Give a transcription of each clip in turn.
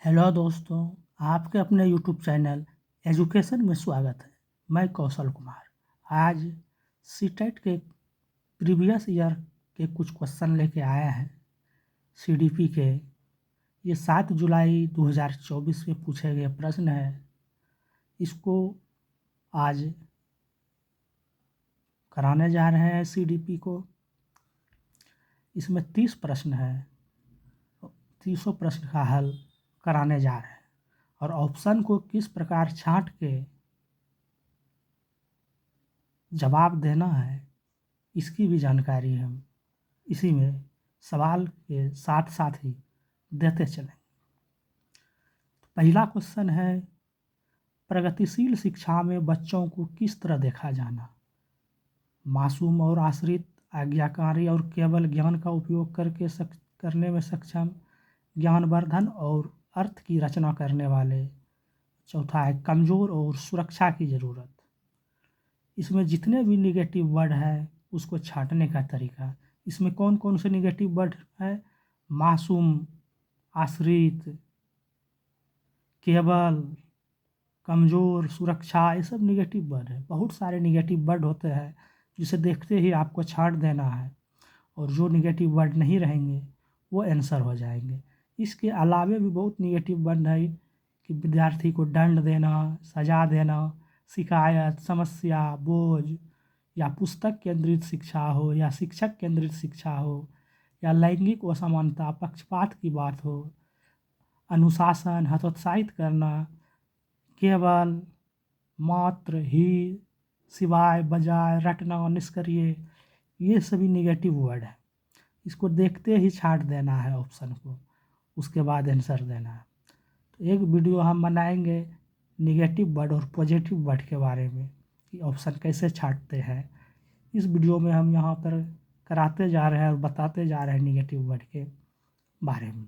Hello दोस्तों, आपके अपने यूट्यूब चैनल एजुकेशन में स्वागत है। मैं कौशल कुमार। आज सीटेट के प्रीवियस ईयर के कुछ क्वेश्चन लेके आया है। सीडीपी के ये 7 जुलाई 2024 में पूछे गए प्रश्न है। इसको आज कराने जा रहे हैं सीडीपी को। इसमें 30 प्रश्न है। 30 प्रश्न का हल कराने जा रहे हैं और ऑप्शन को किस प्रकार छांट के जवाब देना है इसकी भी जानकारी हम इसी में सवाल के साथ साथ ही देते चलेंगे। पहला क्वेश्चन है, प्रगतिशील शिक्षा में बच्चों को किस तरह देखा जाना? मासूम और आश्रित, आज्ञाकारी और केवल ज्ञान का उपयोग करने में सक्षम, ज्ञानवर्धन और अर्थ की रचना करने वाले। चौथा है, कमज़ोर और सुरक्षा की ज़रूरत। इसमें जितने भी निगेटिव वर्ड है उसको छांटने का तरीका। इसमें कौन कौन से निगेटिव वर्ड है? मासूम, आश्रित, केवल, कमज़ोर, सुरक्षा, ये सब निगेटिव वर्ड है। बहुत सारे निगेटिव वर्ड होते हैं जिसे देखते ही आपको छांट देना है और जो निगेटिव वर्ड नहीं रहेंगे वो आंसर हो जाएंगे। इसके अलावे भी बहुत निगेटिव वर्ड है कि विद्यार्थी को दंड देना, सजा देना, शिकायत, समस्या, बोझ, या पुस्तक केंद्रित शिक्षा हो या शिक्षक केंद्रित शिक्षा हो या लैंगिक असमानता, पक्षपात की बात हो, अनुशासन, हतोत्साहित करना, केवल, मात्र, ही, सिवाय, बजाय, रटना, निष्क्रिय, ये सभी निगेटिव वर्ड है। इसको देखते ही छांट देना है ऑप्शन को, उसके बाद आंसर देना है। तो एक वीडियो हम बनाएंगे निगेटिव वर्ड और पॉजिटिव वर्ड के बारे में कि ऑप्शन कैसे छांटते हैं। इस वीडियो में हम यहाँ पर कराते जा रहे हैं और बताते जा रहे हैं निगेटिव वर्ड के बारे में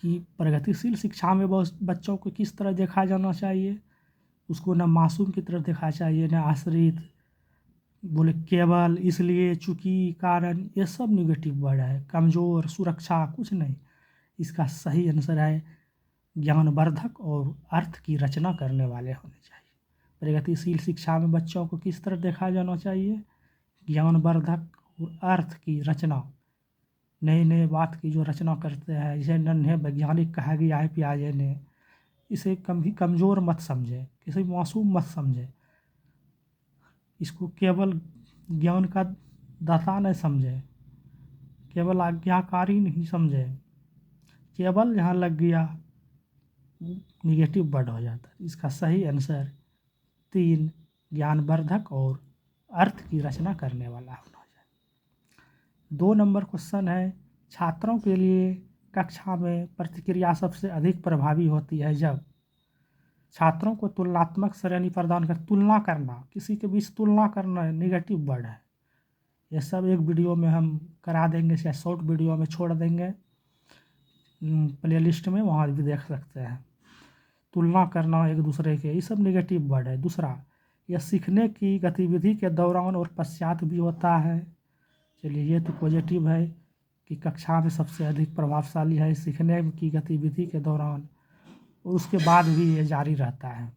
कि प्रगतिशील शिक्षा में बच्चों को किस तरह देखा जाना चाहिए। उसको न मासूम की तरह देखा चाहिए, न आश्रित, बोले केवल, इसलिए, चूंकि, कारण, ये सब निगेटिव वर्ड है। कमज़ोर, सुरक्षा, कुछ नहीं। इसका सही आंसर है ज्ञानवर्धक और अर्थ की रचना करने वाले होने चाहिए। प्रगतिशील शिक्षा में बच्चों को किस तरह देखा जाना चाहिए? ज्ञानवर्धक और अर्थ की रचना, नए नए बात की जो रचना करते हैं। इसे नन्हे वैज्ञानिक कहा गया है पियाजे ने। इसे कभी कमज़ोर मत समझे, किसी मासूम मत समझे। इसको केवल ज्ञान का दाता नहीं समझे, केवल आज्ञाकारी नहीं समझे। केवल जहाँ लग गया निगेटिव वर्ड हो जाता है। इसका सही आंसर 3, ज्ञानवर्धक और अर्थ की रचना करने वाला होना चाहिए। 2 नंबर क्वेश्चन है, छात्रों के लिए कक्षा में प्रतिक्रिया सबसे अधिक प्रभावी होती है जब छात्रों को तुलनात्मक श्रेणी प्रदान कर, तुलना करना, किसी के बीच तुलना करना निगेटिव वर्ड है। ये सब एक वीडियो में हम करा देंगे या शॉर्ट वीडियो में छोड़ देंगे प्ले लिस्ट में, वहाँ भी देख सकते हैं। तुलना करना एक दूसरे के, ये सब निगेटिव वर्ड है। दूसरा, यह सीखने की गतिविधि के दौरान और पश्चात भी होता है। चलिए, ये तो पॉजिटिव है कि कक्षा में सबसे अधिक प्रभावशाली है सीखने की गतिविधि के दौरान और उसके बाद भी ये जारी रहता है।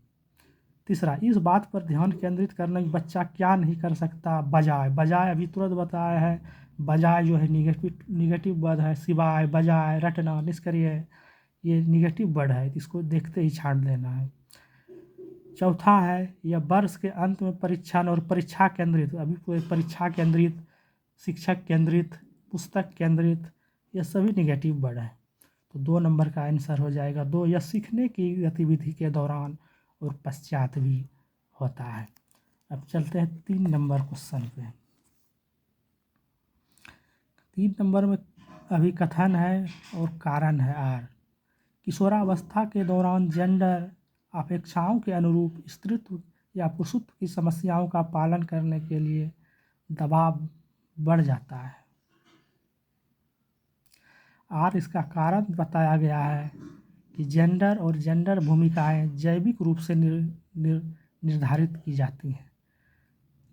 तीसरा, इस बात पर ध्यान केंद्रित करना कि बच्चा क्या नहीं कर सकता। बजाय, बजाय अभी तुरंत बताया है। बजाय जो है निगेटिव वर्ड है। सिवाय, बजाय, रटना, निष्क्रिय, ये निगेटिव वर्ड है। इसको देखते ही छांट देना है। चौथा है, यह वर्ष के अंत में परीक्षण और परीक्षा केंद्रित, अभी कोई परीक्षा केंद्रित, शिक्षक केंद्रित, पुस्तक केंद्रित, ये सभी निगेटिव वर्ड है। तो 2 नंबर का आंसर हो जाएगा 2। यह सीखने की गतिविधि के दौरान और पश्चात भी होता है। अब चलते हैं 3 नंबर क्वेश्चन पे। 3 नंबर में अभिकथन है और कारण है आर। किशोरावस्था के दौरान जेंडर अपेक्षाओं के अनुरूप स्त्रीत्व या पुरुषत्व की समस्याओं का पालन करने के लिए दबाव बढ़ जाता है। आर, इसका कारण बताया गया है कि जेंडर और जेंडर भूमिकाएं जैविक रूप से निर्धारित की जाती हैं।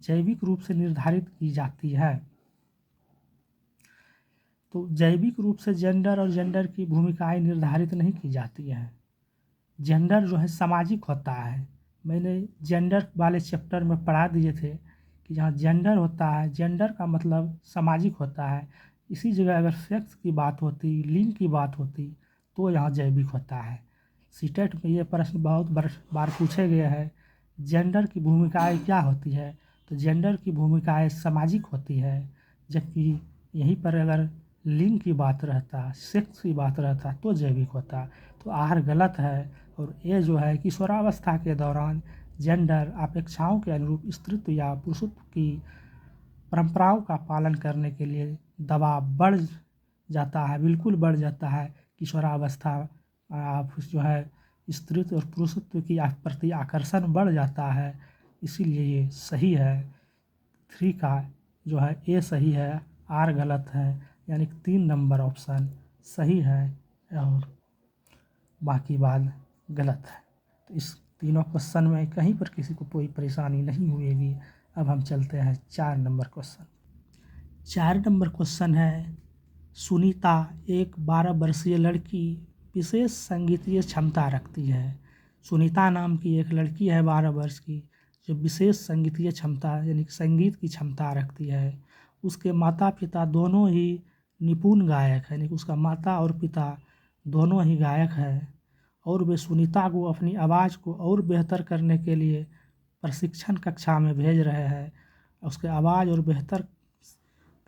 जैविक रूप से निर्धारित की जाती है। तो जैविक रूप से जेंडर और जेंडर की भूमिकाएं निर्धारित नहीं की जाती हैं। जेंडर जो है सामाजिक होता है। मैंने जेंडर वाले चैप्टर में पढ़ा दिए थे कि जहाँ जेंडर होता है, जेंडर का मतलब सामाजिक होता है। इसी जगह अगर सेक्स की बात होती, लिंग की बात होती, तो यहाँ जैविक होता है। सीटेट में ये प्रश्न बहुत बार पूछे गए हैं, जेंडर की भूमिकाएं क्या होती है। तो जेंडर की भूमिकाएं सामाजिक होती है, जबकि यहीं पर अगर लिंग की बात रहता, सेक्स की बात रहता, तो जैविक होता। तो आहार गलत है। और ये जो है किशोरावस्था के दौरान जेंडर अपेक्षाओं के अनुरूप स्त्रीत्व या पुरुषत्व की परंपराओं का पालन करने के लिए दबाव बढ़ जाता है, बिल्कुल बढ़ जाता है। किशोरावस्था आप जो है स्त्रीत्व और पुरुषत्व की प्रति आकर्षण बढ़ जाता है। इसीलिए ये सही है। 3 का जो है ए सही है, आर गलत है, यानी 3 नंबर ऑप्शन सही है और बाकी बात गलत है। तो इस तीनों क्वेश्चन में कहीं पर किसी को कोई परेशानी नहीं हुएगी। अब हम चलते हैं 4 नंबर क्वेश्चन। 4 नंबर क्वेश्चन है, सुनीता एक 12 वर्षीय लड़की विशेष संगीतीय क्षमता रखती है। सुनीता नाम की एक लड़की है 12 वर्ष की, जो विशेष संगीतीय क्षमता यानी कि संगीत की क्षमता रखती है। उसके माता पिता दोनों ही निपुण गायक हैं, यानी कि उसका माता और पिता दोनों ही गायक हैं और वे सुनीता को अपनी आवाज़ को और बेहतर करने के लिए प्रशिक्षण कक्षा में भेज रहे हैं। उसके आवाज़ और बेहतर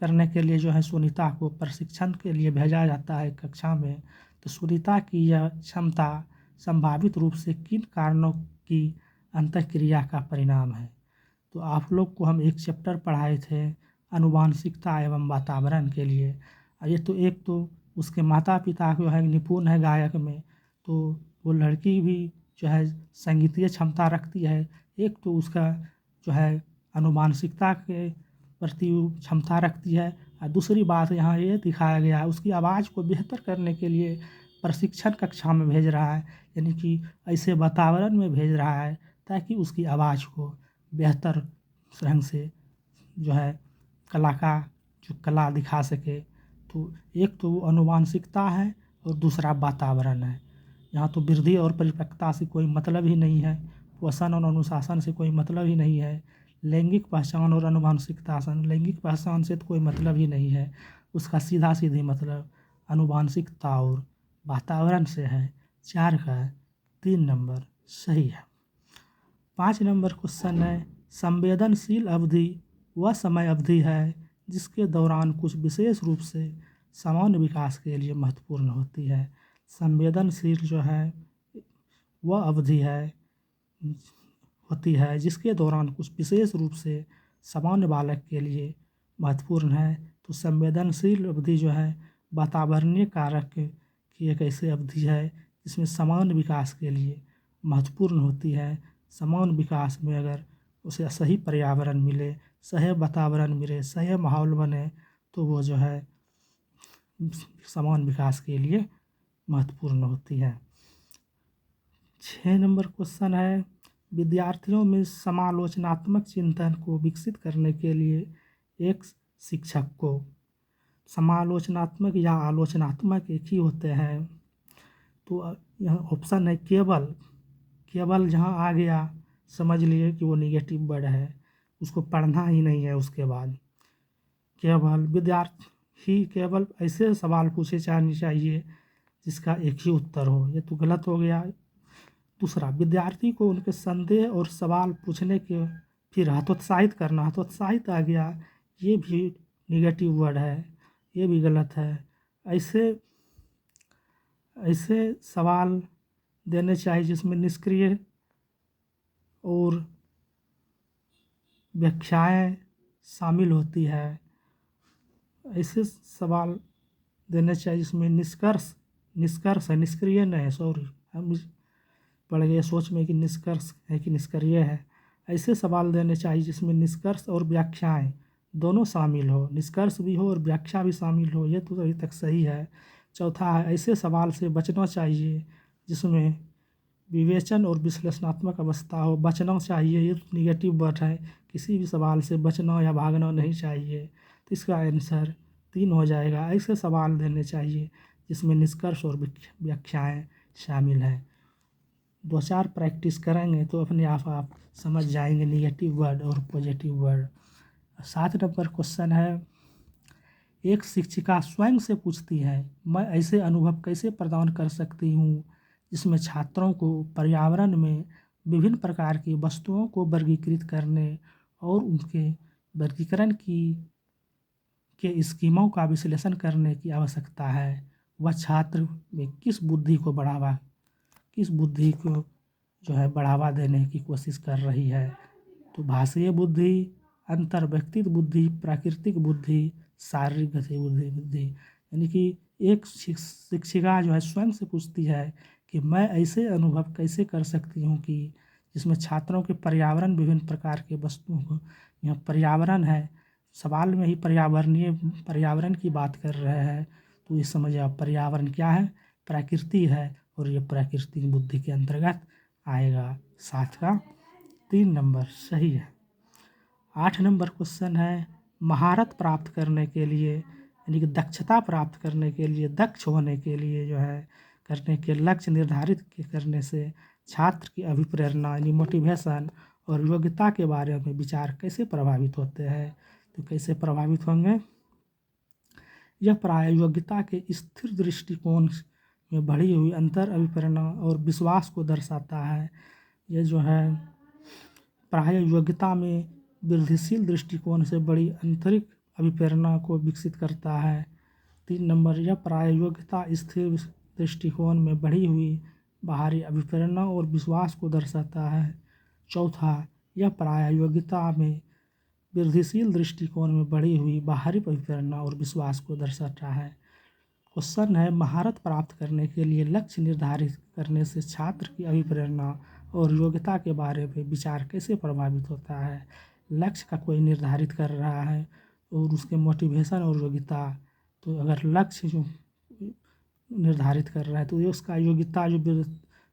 करने के लिए जो है सुनीता को प्रशिक्षण के लिए भेजा जाता है कक्षा में। तो सुनीता की यह क्षमता संभावित रूप से किन कारणों की अंतःक्रिया का परिणाम है। तो आप लोग को हम एक चैप्टर पढ़ाए थे आनुवांशिकता एवं वातावरण के लिए। ये तो एक तो उसके माता पिता जो है निपुण है गायक में, तो वो लड़की भी जो है संगीतीय क्षमता रखती है। एक तो उसका जो है आनुवांशिकता के प्रति क्षमता रखती है और दूसरी बात यहाँ ये दिखाया गया है उसकी आवाज़ को बेहतर करने के लिए प्रशिक्षण कक्षा में भेज रहा है, यानी कि ऐसे वातावरण में भेज रहा है ताकि उसकी आवाज़ को बेहतर ढंग से जो है जो कला दिखा सके। तो एक तो आनुवांशिकता है और दूसरा वातावरण है। यहाँ तो वृद्धि और परिपक्वता से कोई मतलब ही नहीं है, पोषण और अनुशासन से कोई मतलब ही नहीं है, लैंगिक पहचान और आनुवांशिकता से लैंगिक पहचान से तो कोई मतलब ही नहीं है। उसका सीधा सीधी मतलब आनुवांशिकता और वातावरण से है। 4 का 3 नंबर सही है। 5 नंबर क्वेश्चन है, संवेदनशील अवधि वह समय अवधि है जिसके दौरान कुछ विशेष रूप से सामान्य विकास के लिए महत्वपूर्ण होती है। संवेदनशील जो है वह अवधि होती है जिसके दौरान कुछ विशेष रूप से सामान्य बालक के लिए महत्वपूर्ण है। तो संवेदनशील अवधि जो है वातावरणीय कारक की एक ऐसी अवधि है जिसमें सामान्य विकास के लिए महत्वपूर्ण होती है। सामान्य विकास में अगर उसे सही पर्यावरण मिले, सही वातावरण मिले, सही माहौल बने, तो वो जो है सामान्य विकास के लिए महत्वपूर्ण होती है। 6 नंबर क्वेश्चन है, विद्यार्थियों में समालोचनात्मक चिंतन को विकसित करने के लिए एक शिक्षक को, समालोचनात्मक या आलोचनात्मक एक ही होते हैं। तो यह ऑप्शन है केवल जहाँ आ गया समझ लिए कि वो निगेटिव वर्ड है, उसको पढ़ना ही नहीं है। उसके बाद केवल ऐसे सवाल पूछे जाने चाहिए जिसका एक ही उत्तर हो, ये तो गलत हो गया। दूसरा, विद्यार्थी को उनके संदेह और सवाल पूछने के फिर हतोत्साहित करना, हतोत्साहित आ गया, ये भी निगेटिव वर्ड है, ये भी गलत है। ऐसे सवाल देने चाहिए जिसमें निष्क्रिय और व्याख्याएं शामिल होती है। ऐसे सवाल देने चाहिए जिसमें निष्कर्ष है, निष्क्रिय नहीं है, सॉरी हम पड़ गए सोच में कि निष्कर्ष है कि निष्क्रिय है। ऐसे सवाल देने चाहिए जिसमें निष्कर्ष और व्याख्याएं दोनों शामिल हो, निष्कर्ष भी हो और व्याख्या भी शामिल हो, ये तो अभी तक सही है। चौथा है, ऐसे सवाल से बचना चाहिए जिसमें विवेचन और विश्लेषणात्मक अवस्था हो, बचना चाहिए, ये तो निगेटिव वर्ड है। किसी भी सवाल से बचना या भागना नहीं चाहिए। तो इसका आंसर 3 हो जाएगा। ऐसे सवाल देने चाहिए जिसमें निष्कर्ष और व्याख्याएँ शामिल हैं। 2-4 प्रैक्टिस करेंगे तो अपने आप समझ जाएंगे निगेटिव वर्ड और पॉजिटिव वर्ड। 7 नंबर क्वेश्चन है, एक शिक्षिका स्वयं से पूछती है, मैं ऐसे अनुभव कैसे प्रदान कर सकती हूँ जिसमें छात्रों को पर्यावरण में विभिन्न प्रकार की वस्तुओं को वर्गीकृत करने और उनके वर्गीकरण के स्कीमों का विश्लेषण करने की आवश्यकता है। वह छात्र में किस बुद्धि को जो है बढ़ावा देने की कोशिश कर रही है। तो भाषीय बुद्धि, अंतर्व्यक्तित्व बुद्धि, प्राकृतिक बुद्धि, शारीरिक बुद्धि। यानी कि एक शिक्षिका जो है स्वयं से पूछती है कि मैं ऐसे अनुभव कैसे कर सकती हूँ कि जिसमें छात्रों के पर्यावरण विभिन्न प्रकार के वस्तुओं को, यहाँ पर्यावरण है, सवाल में ही पर्यावरण की बात कर रहे हैं, तो ये समझिए आप पर्यावरण क्या है, प्रकृति है, और ये प्राकृतिक बुद्धि के अंतर्गत आएगा। 7 का 3 नंबर सही है। 8 नंबर क्वेश्चन है, महारत प्राप्त करने के लिए यानी कि दक्षता प्राप्त करने के लिए, दक्ष होने के लिए जो है करने के लक्ष्य निर्धारित करने से छात्र की अभिप्रेरणा यानी मोटिवेशन और योग्यता के बारे में विचार कैसे प्रभावित होते हैं। तो कैसे प्रभावित होंगे, यह प्राय योग्यता के स्थिर दृष्टिकोण में बढ़ी हुई अंतर अभिप्रेरणा और विश्वास को दर्शाता है। ये जो है प्राय योग्यता में वृद्धिशील दृष्टिकोण से बड़ी आंतरिक अभिप्रेरणा को विकसित करता है। 3 नंबर, यह प्राय योग्यता स्थिर दृष्टिकोण में बढ़ी हुई बाहरी अभिप्रेरणा और विश्वास को दर्शाता है। चौथा, यह प्राय योग्यता में वृद्धिशील दृष्टिकोण में बढ़ी हुई बाहरी अभिप्रेरणा और विश्वास को दर्शाता है। क्वेश्चन है, महारत प्राप्त करने के लिए लक्ष्य निर्धारित करने से छात्र की अभिप्रेरणा और योग्यता के बारे में विचार कैसे प्रभावित होता है। लक्ष्य का कोई निर्धारित कर रहा है और उसके मोटिवेशन और योग्यता, तो अगर लक्ष्य जो निर्धारित कर रहा है तो ये उसका योग्यता जो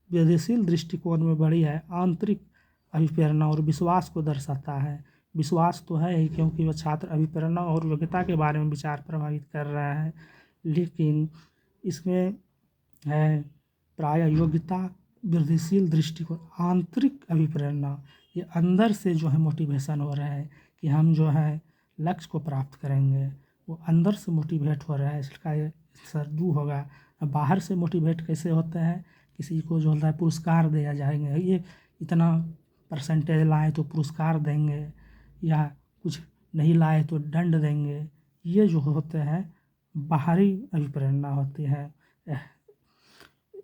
वृद्धिशील दृष्टिकोण में बढ़ी है, आंतरिक अभिप्रेरणा और विश्वास को दर्शाता है। विश्वास तो है ही क्योंकि वह छात्र अभिप्रेरणा और योग्यता के बारे में विचार प्रभावित कर रहा है, लेकिन इसमें है प्राय योग्यता वृद्धिशील दृष्टिकोण, आंतरिक अभिप्रेरणा, ये अंदर से जो है मोटिवेशन हो रहा है कि हम जो है लक्ष्य को प्राप्त करेंगे, वो अंदर से मोटिवेट हो रहा है, इसका ये सरदू होगा। बाहर से मोटिवेट कैसे होते हैं, किसी को जो होता है पुरस्कार दिया जाएंगे, ये इतना परसेंटेज लाए तो पुरस्कार देंगे, या कुछ नहीं लाए तो दंड देंगे, ये जो होते हैं बाहरी अभिप्रेरणा होती है,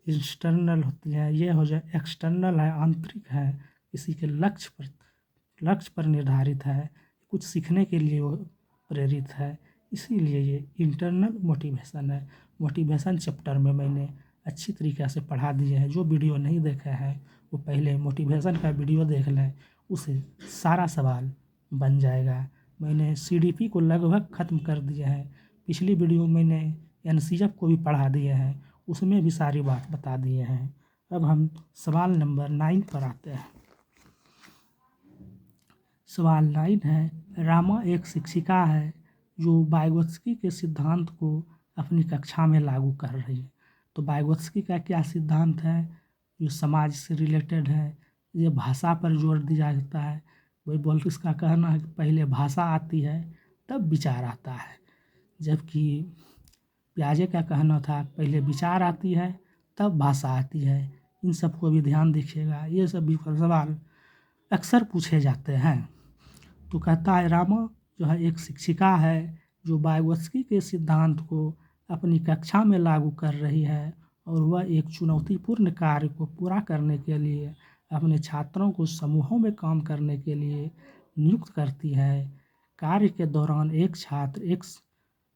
इंटरनल होती है। ये हो जाए एक्सटर्नल है, आंतरिक है, किसी के लक्ष्य पर निर्धारित है, कुछ सीखने के लिए वो प्रेरित है, इसीलिए ये इंटरनल मोटिवेशन है। मोटिवेशन चैप्टर में मैंने अच्छी तरीक़े से पढ़ा दिए हैं। जो वीडियो नहीं देखे हैं वो पहले मोटिवेशन का वीडियो देख लें, उसे सारा सवाल बन जाएगा। मैंने CDP को लगभग ख़त्म कर दिए हैं। पिछली वीडियो मैंने NCF को भी पढ़ा दिए हैं, उसमें भी सारी बात बता दिए हैं। अब हम सवाल नंबर 9 पर आते हैं। सवाल 9 है, रामा एक शिक्षिका है जो वाइगोत्स्की के सिद्धांत को अपनी कक्षा में लागू कर रही है। तो वाइगोत्स्की का क्या सिद्धांत है, जो समाज से रिलेटेड है, ये भाषा पर जोर दिया जाता है। वही बोल इसका कहना है कि पहले भाषा आती है तब विचार आता है, जबकि पियाजे का कहना था पहले विचार आती है तब भाषा आती है। इन सबको भी ध्यान दीजिएगा, ये सब भी सवाल अक्सर पूछे जाते हैं। तो कहता है रामा जो है एक शिक्षिका है जो वाइगोत्स्की के सिद्धांत को अपनी कक्षा में लागू कर रही है, और वह एक चुनौतीपूर्ण कार्य को पूरा करने के लिए अपने छात्रों को समूहों में काम करने के लिए नियुक्त करती है। कार्य के दौरान एक छात्र एक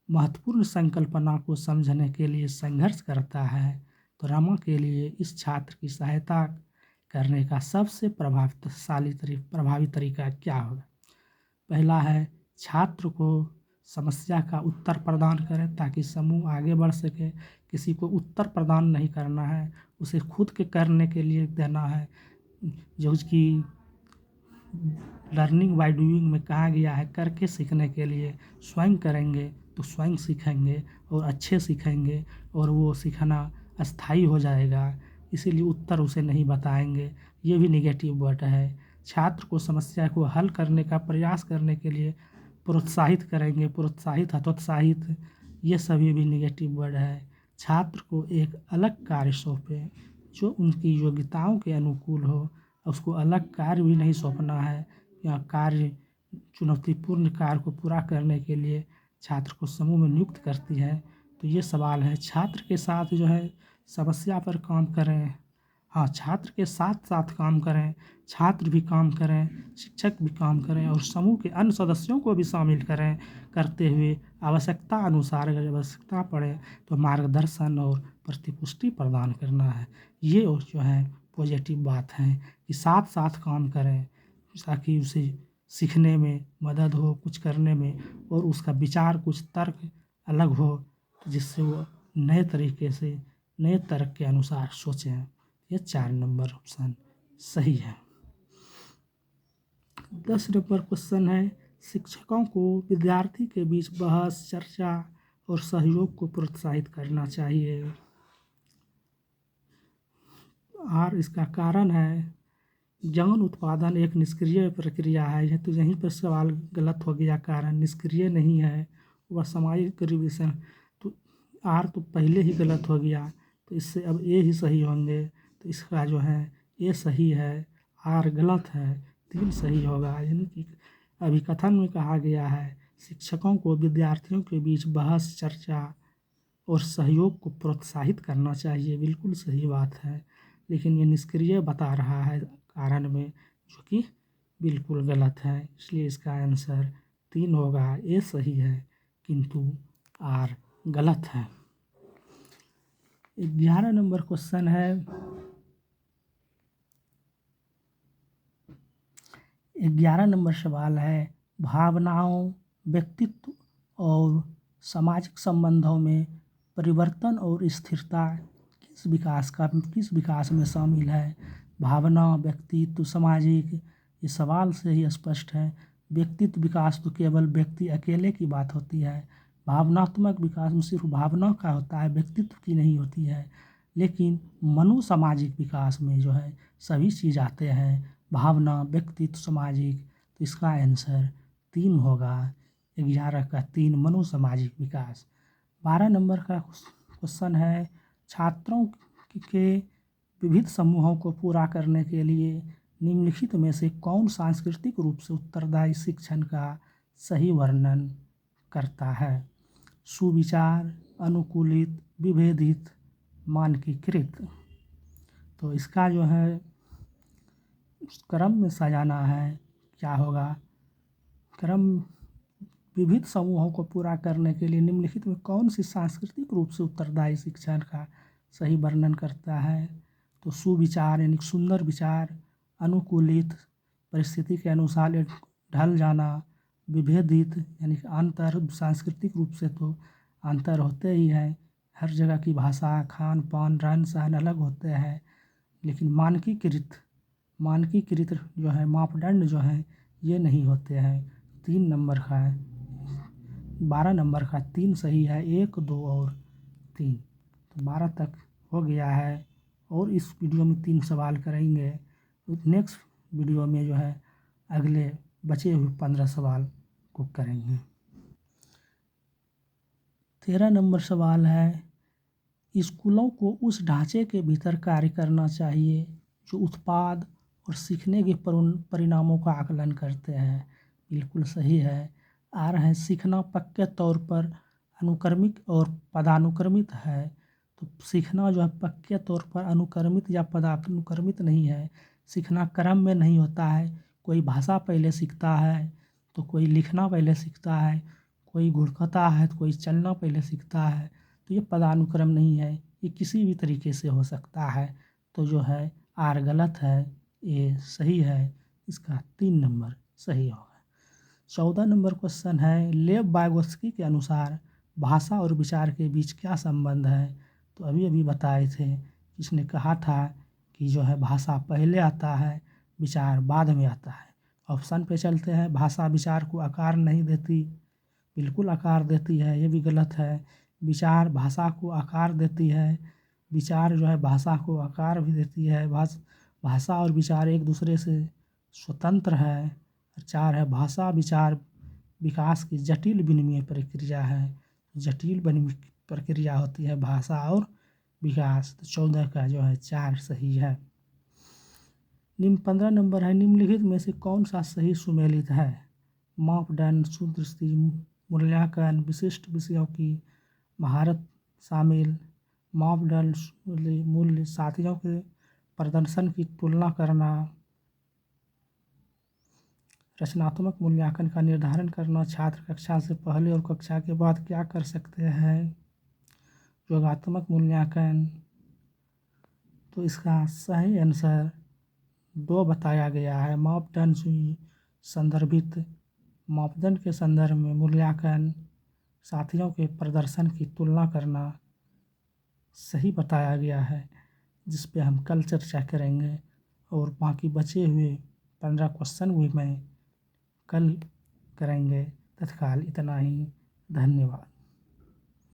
महत्वपूर्ण संकल्पना को समझने के लिए संघर्ष करता है। तो रामा के लिए इस छात्र की सहायता करने का सबसे प्रभावी तरीका क्या होगा। पहला है, छात्र को समस्या का उत्तर प्रदान करें ताकि समूह आगे बढ़ सके। किसी को उत्तर प्रदान नहीं करना है, उसे खुद के करने के लिए देना है। जो उसकी लर्निंग बाय डूइंग में कहा गया है, करके सीखने के लिए स्वयं करेंगे तो स्वयं सीखेंगे और अच्छे सीखेंगे और वो सीखना अस्थायी हो जाएगा, इसीलिए उत्तर उसे नहीं बताएंगे। ये भी निगेटिव वर्ड है। छात्र को समस्या को हल करने का प्रयास करने के लिए प्रोत्साहित करेंगे, प्रोत्साहित, हतोत्साहित, ये सभी भी निगेटिव वर्ड है। छात्र को एक अलग कार्य सौंपें जो उनकी योग्यताओं के अनुकूल हो, उसको अलग कार्य भी नहीं सौंपना है। या कार्य चुनौतीपूर्ण कार्य को पूरा करने के लिए छात्र को समूह में नियुक्त करती है। तो ये सवाल है, छात्र के साथ जो है समस्या पर काम करें। हाँ, छात्र के साथ साथ काम करें, छात्र भी काम करें, शिक्षक भी काम करें और समूह के अन्य सदस्यों को भी शामिल करें। करते हुए आवश्यकता अनुसार अगर आवश्यकता पड़े तो मार्गदर्शन और प्रतिपुष्टि प्रदान करना है। ये जो है पॉजिटिव बात है कि साथ साथ काम करें ताकि उसे सीखने में मदद हो, कुछ करने में, और उसका विचार कुछ तर्क अलग हो जिससे वो नए तरीके से नए तर्क के अनुसार सोचें। ये 4 नंबर ऑप्शन सही है। 10 नंबर क्वेश्चन है, शिक्षकों को विद्यार्थी के बीच बहस, चर्चा और सहयोग को प्रोत्साहित करना चाहिए। और इसका कारण है, यौन उत्पादन एक निष्क्रिय प्रक्रिया है। यह तो यहीं पर सवाल गलत हो गया, कारण निष्क्रिय नहीं है, वह सामाजिक गतिविधि। तो आर तो पहले ही गलत हो गया, तो इससे अब ए ही सही होंगे। तो इसका जो है ए सही है, आर गलत है, 3 सही होगा। यानी कि अभिकथन में कहा गया है शिक्षकों को विद्यार्थियों के बीच बहस, चर्चा और सहयोग को प्रोत्साहित करना चाहिए। बिल्कुल सही बात है, लेकिन ये निष्क्रिय बता रहा है कारण में, जो कि बिल्कुल गलत है। इसलिए इसका आंसर 3 होगा, ए सही है किंतु आर गलत है। 11 नंबर क्वेश्चन है, 11 नंबर सवाल है, भावनाओं, व्यक्तित्व और सामाजिक संबंधों में परिवर्तन और स्थिरता किस विकास में शामिल है। भावना, व्यक्तित्व, सामाजिक, ये सवाल से ही स्पष्ट है। व्यक्तित्व विकास तो केवल व्यक्ति अकेले की बात होती है। भावनात्मक विकास में सिर्फ भावना का होता है, व्यक्तित्व की नहीं होती है। लेकिन मनोसामाजिक विकास में जो है सभी चीज़ आते हैं, भावना, व्यक्तित्व, सामाजिक। तो इसका आंसर 3 होगा, 11 का 3, मनोसामाजिक विकास। 12 नंबर का क्वेश्चन है, छात्रों के विविध समूहों को पूरा करने के लिए निम्नलिखित में से कौन सांस्कृतिक रूप से उत्तरदायी शिक्षण का सही वर्णन करता है। सुविचार, अनुकूलित, विभेदित, मानकीकृत। तो इसका जो है क्रम में सजाना है, क्या होगा क्रम। विविध समूहों को पूरा करने के लिए निम्नलिखित में कौन सी सांस्कृतिक रूप से उत्तरदायी शिक्षण का सही वर्णन करता है। तो सुविचार यानी सुंदर विचार, अनुकूलित, परिस्थिति के अनुसार ढल जाना, विभेदित यानी अंतर, सांस्कृतिक रूप से तो अंतर होते ही हैं, हर जगह की भाषा, खान पान, रहन सहन अलग होते हैं। लेकिन मानकीकृत जो है, मापदंड जो है ये नहीं होते हैं। 3 नंबर का है, 12 नंबर का 3 सही है, 1, 2 और 3। तो 12 तक हो गया है और इस वीडियो में 3 सवाल करेंगे। नेक्स्ट वीडियो में जो है अगले बचे हुए 15 सवाल को करेंगे। 13 नंबर सवाल है, स्कूलों को उस ढांचे के भीतर कार्य करना चाहिए जो उत्पाद और सीखने के परिणामों का आकलन करते हैं। बिल्कुल सही है। आ रहे हैं, सीखना पक्के तौर पर अनुक्रमिक और पदानुक्रमित है। तो सीखना जो है पक्के तौर पर अनुक्रमित या पदानुक्रमित नहीं है। सीखना क्रम में नहीं होता है। कोई भाषा पहले सीखता है तो कोई लिखना पहले सीखता है, कोई गुड़कता है तो कोई चलना पहले सीखता है। तो ये पदानुक्रम नहीं है, ये किसी भी तरीके से हो सकता है। तो जो है आर गलत है, ये सही है। इसका 3 नंबर सही होगा। 14 नंबर क्वेश्चन है, लेव वाइगोत्स्की के अनुसार भाषा और विचार के बीच क्या संबंध है। तो अभी बताए थे, इसने कहा था कि जो है भाषा पहले आता है, विचार बाद में आता है। ऑप्शन पे चलते हैं, भाषा विचार को आकार नहीं देती, बिल्कुल आकार देती है, ये भी गलत है। विचार भाषा को आकार देती है, विचार जो है भाषा को आकार भी देती है। भाषा और विचार एक दूसरे से स्वतंत्र है। 4 है भाषा विचार विकास की जटिल विनिमय प्रक्रिया है। जटिल विनिमय प्रक्रिया होती है भाषा और विकास। तो 14 का जो है 4 सही है। 15 नंबर है, निम्नलिखित में से कौन सा सही सुमेलित है? मापदंड, सुदृष्टि, मूल्यांकन, विशिष्ट विषयों की महारत शामिल, मापदंड, मूल्य, साथियों के प्रदर्शन की तुलना करना, रचनात्मक मूल्यांकन का निर्धारण करना, छात्र कक्षा से पहले और कक्षा के बाद क्या कर सकते हैं, योगात्मक मूल्यांकन। तो इसका सही आंसर 2 बताया गया है। मापदंड संदर्भित, मापदंड के संदर्भ में मूल्यांकन, साथियों के प्रदर्शन की तुलना करना सही बताया गया है, जिस पे हम कल चर्चा करेंगे। और बाकी बचे हुए 15 क्वेश्चन भी मैं कल करेंगे। तत्काल इतना ही, धन्यवाद।